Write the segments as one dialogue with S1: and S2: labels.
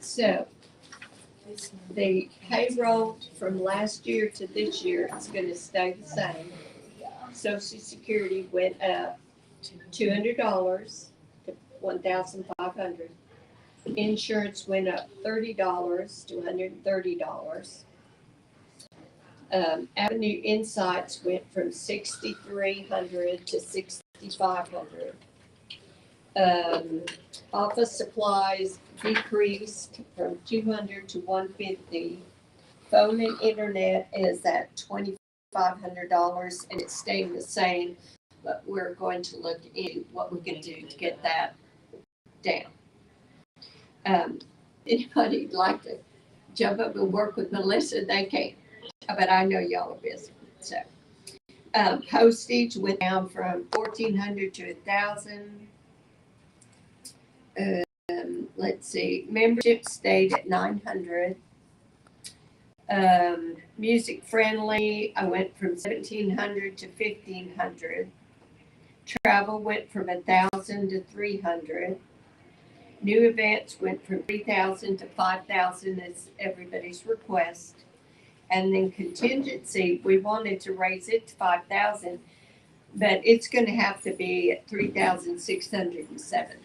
S1: So the payroll from last year to this year is gonna stay the same. Social Security went up $200 to 1,500. Insurance went up $30 to $130. Avenue Insights went from 6,300 to 6,500. Office supplies decreased from 200 to 150. Phone and internet is at $2,500 and it's staying the same, but we're going to look into what we can do to get that down. Anybody'd like to jump up and work with Melissa, they can, but I know y'all are busy, so. Postage went down from 1,400 to 1,000. Let's see, membership stayed at 900. Music friendly, I went from 1,700 to 1,500. Travel went from 1,000 to 300. New events went from 3,000 to 5,000 as everybody's request. And then contingency, we wanted to raise it to 5,000, but it's gonna have to be at 3,607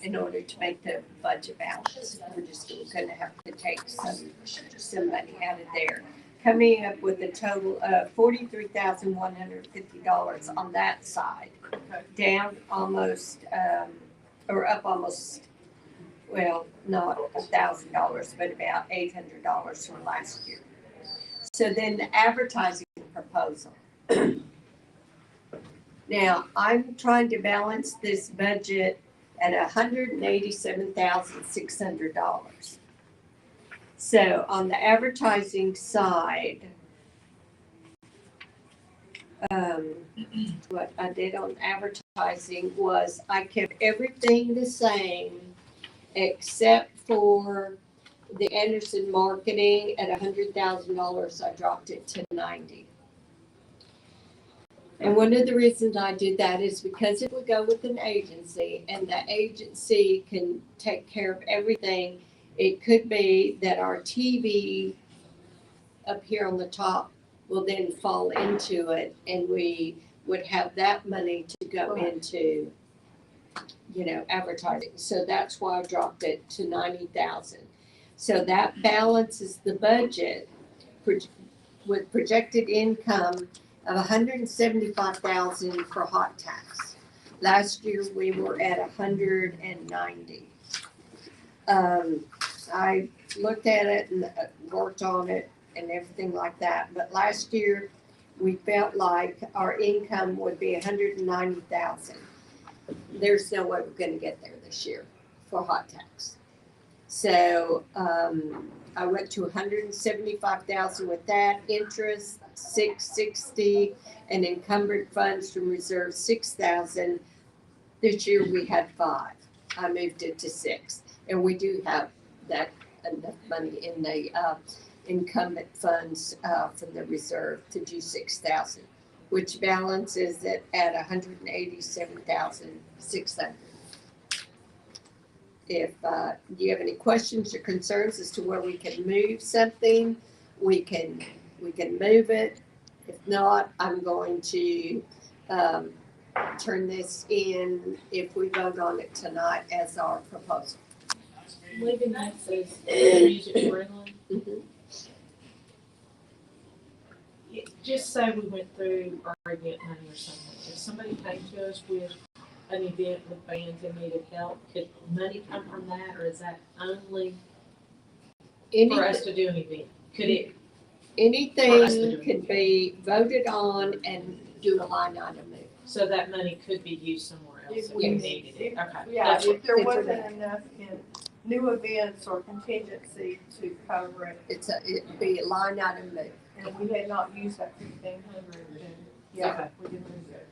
S1: in order to make the budget balance. We're just gonna have to take some money out of there. Coming up with a total of $43,150 on that side. Down almost, or up almost, well, not $1,000, but about $800 from last year. So then the advertising proposal. Now, I'm trying to balance this budget at $187,600. So on the advertising side, what I did on advertising was I kept everything the same except for the Anderson marketing at $100,000. I dropped it to 90. And one of the reasons I did that is because if we go with an agency and the agency can take care of everything, it could be that our TV up here on the top will then fall into it and we would have that money to go into, advertising. So that's why I dropped it to 90,000. So that balances the budget with projected income of 175,000 for hot tax. Last year we were at 190. I looked at it and worked on it and everything like that. But last year we felt like our income would be 190,000. There's no way we're going to get there this year for hot tax. So I went to 175,000 with that, interest 660, and encumbered funds from reserve 6,000. This year we had 5. I moved it to 6, and we do have that enough money in the incumbent funds from the reserve to do 6,000, which balances it at 187,600. If you have any questions or concerns as to where we can move something, we can move it. If not, I'm going to turn this in if we vote on it tonight as our proposal.
S2: Leaving that says music friendly.
S1: Mm-hmm.
S2: Just say we went through our event money or something. If somebody came to us with an event with bands and needed help, could money come from that, or is that only for us to do an event? Could it?
S1: Anything could be voted on and do a line item move.
S2: So that money could be used somewhere else if we needed it. Okay.
S3: Yeah,
S2: That's
S3: if there
S1: it's
S3: wasn't enough in new events or contingency to cover it,
S1: It'd be a line item move.
S3: and we had not used that 1,500, then,
S2: Okay.
S3: we didn't lose it.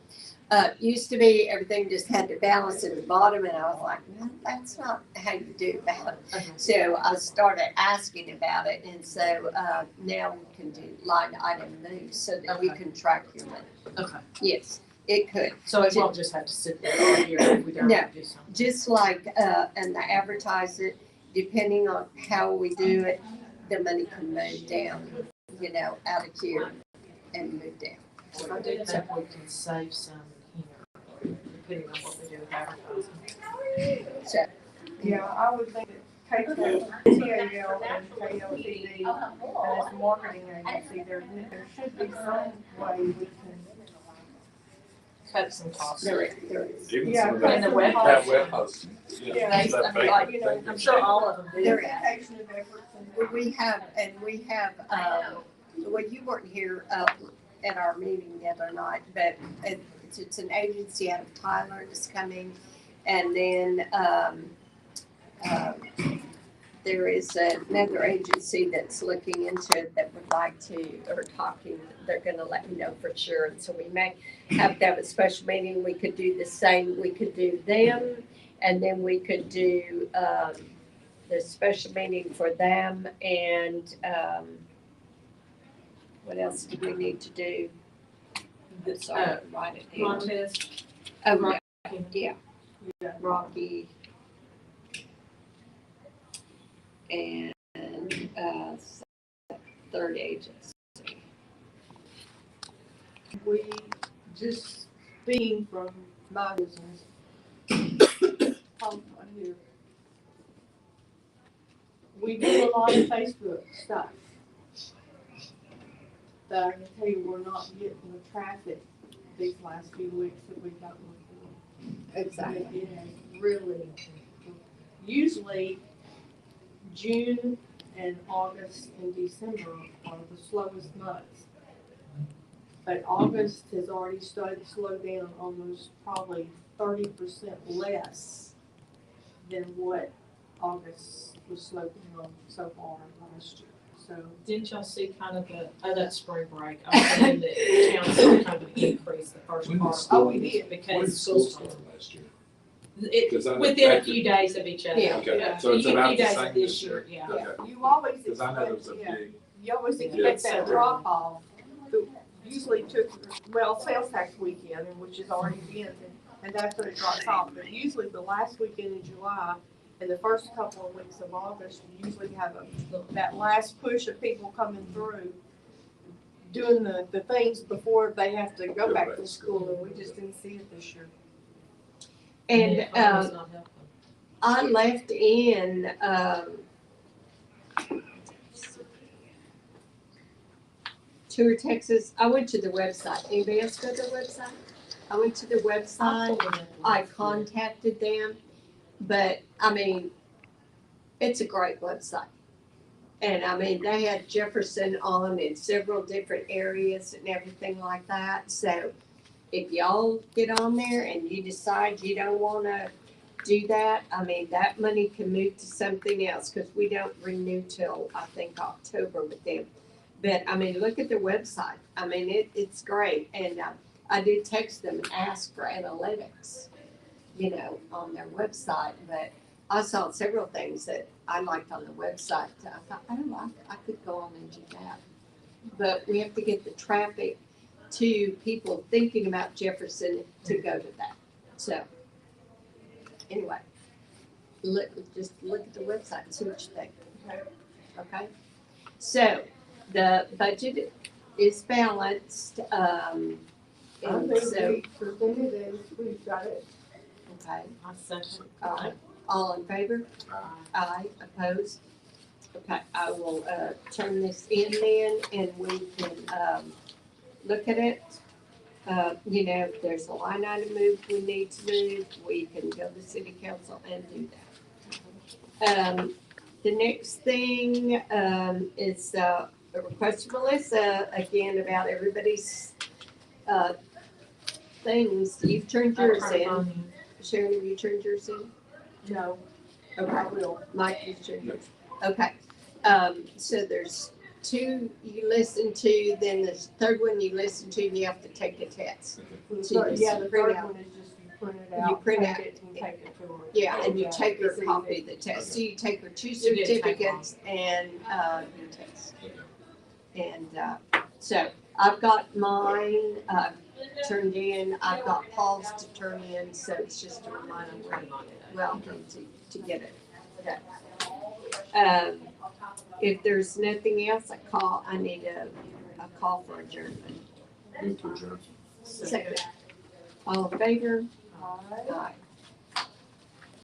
S1: Used to be everything just had to balance at the bottom, and I was like, no, that's not how you do that.
S2: Okay.
S1: So I started asking about it, and so now we can do line item moves so that we
S2: Okay.
S1: can track your money.
S2: Okay.
S1: Yes, it could.
S2: So it won't just have to sit there all year if we don't
S1: No.
S2: do something.
S1: Just like, and I advertise it, depending on how we do it, the money can move down, out of here and move down.
S2: I do think we can save some here, depending on what we do with advertising.
S1: So,
S3: Yeah, I would think that TAL and KLTD and its marketing agency, there should be some way we can.
S2: Cut some costs.
S1: there is.
S4: Even
S3: Yeah,
S4: some of that,
S2: and the web
S4: that web hosting.
S3: Yeah.
S4: Stuff
S2: I mean, like,
S4: they-
S2: I'm sure all of them do.
S1: There is.
S3: Communication of efforts and.
S1: We have, well, you weren't here at our meeting the other night, but it's an agency out of Tyler that's coming. And then there is another agency that's looking into it that would like to, or talking, they're gonna let me know for sure. And so we may have to have a special meeting. We could do the same, we could do them, and then we could do the special meeting for them, and what else do we need to do? Sorry, I didn't write it down.
S2: Contest.
S1: Oh, yeah,
S2: Rocky.
S1: yeah,
S3: Yeah.
S1: Rocky. And third agency.
S3: We, just being from my business, here, we do a lot of Facebook stuff. But I can tell you, we're not getting the traffic these last few weeks that we've gotten before.
S1: Exactly.
S3: It has really, usually June and August and December are the slowest months. But August has already started to slow down almost probably 30% less than what August was slowed down so far last year. So,
S2: Didn't y'all see kind of that spring break? I mean, the town kind of an increase the first
S4: When did
S2: part.
S4: school-
S3: we did.
S4: When
S2: Because
S4: did school
S2: school
S4: start last year?
S2: It,
S4: 'Cause I know
S2: within a
S4: back
S2: few days of each other.
S1: Yeah.
S4: Okay,
S3: Yeah.
S4: so it's
S2: A few
S4: about the
S2: days
S4: same
S2: this year, yeah.
S4: Okay,
S3: you always
S4: because I know there was a
S3: expect,
S4: big,
S3: you always
S2: Yeah.
S3: expect
S2: Yeah.
S3: that drop off. Usually took, well, sales tax weekend, which has already been, and that's when it drops off. But usually the last weekend in July and the first couple of weeks of August, you usually have that last push of people coming through, doing the things before they have to go back to school, and we just didn't see it this year.
S1: And
S2: Yeah, it's not helping.
S1: I left in Tour Texas. I went to the website. Anybody else go to the website? I went to the website. I contacted them, but I mean, it's a great website. And I mean, they had Jefferson on in several different areas and everything like that. So if y'all get on there and you decide you don't wanna do that, I mean, that money can move to something else, cause we don't renew till, I think, October with them. But I mean, look at their website. I mean, it's great. And I did text them and ask for analytics, on their website, but I saw several things that I liked on the website. I thought, oh, I could go on and do that. But we have to get the traffic to people thinking about Jefferson to go to that. So, anyway, just look at the website and see what you think. Okay? So, the budget is balanced,
S3: I
S1: and
S3: think
S1: so,
S3: we presented it, we've got it.
S1: okay,
S2: I second.
S1: all in favor? Aye, opposed? Okay, I will, turn this in then, and we can, look at it. If there's a line item move we need to move, we can go to city council and do that. The next thing, is, a request from Melissa, again, about everybody's, things. You've turned yours in. Sharon, have you turned yours in?
S3: No,
S1: Okay.
S3: I will.
S1: Mike, you turned yours. Okay. So there's two you listen to, then the third one you listen to, and you have to take a test.
S3: So, yeah, the
S1: Print
S3: third
S1: out.
S3: one is just you print it out.
S1: You print
S3: take
S1: out.
S3: it and take it to her.
S1: Yeah, and you
S3: Yeah,
S1: take your
S3: it's easy.
S1: copy of the test. So you take her 2
S2: You did take
S1: certificates and, your test.
S4: okay.
S1: And, so I've got mine, turned in. I've got Paul's to turn in, so it's just a reminder. Well, to get it. Okay. If there's nothing else, I need a call for adjournment.
S4: Move to adjourn.
S1: Second. All in favor? Aye.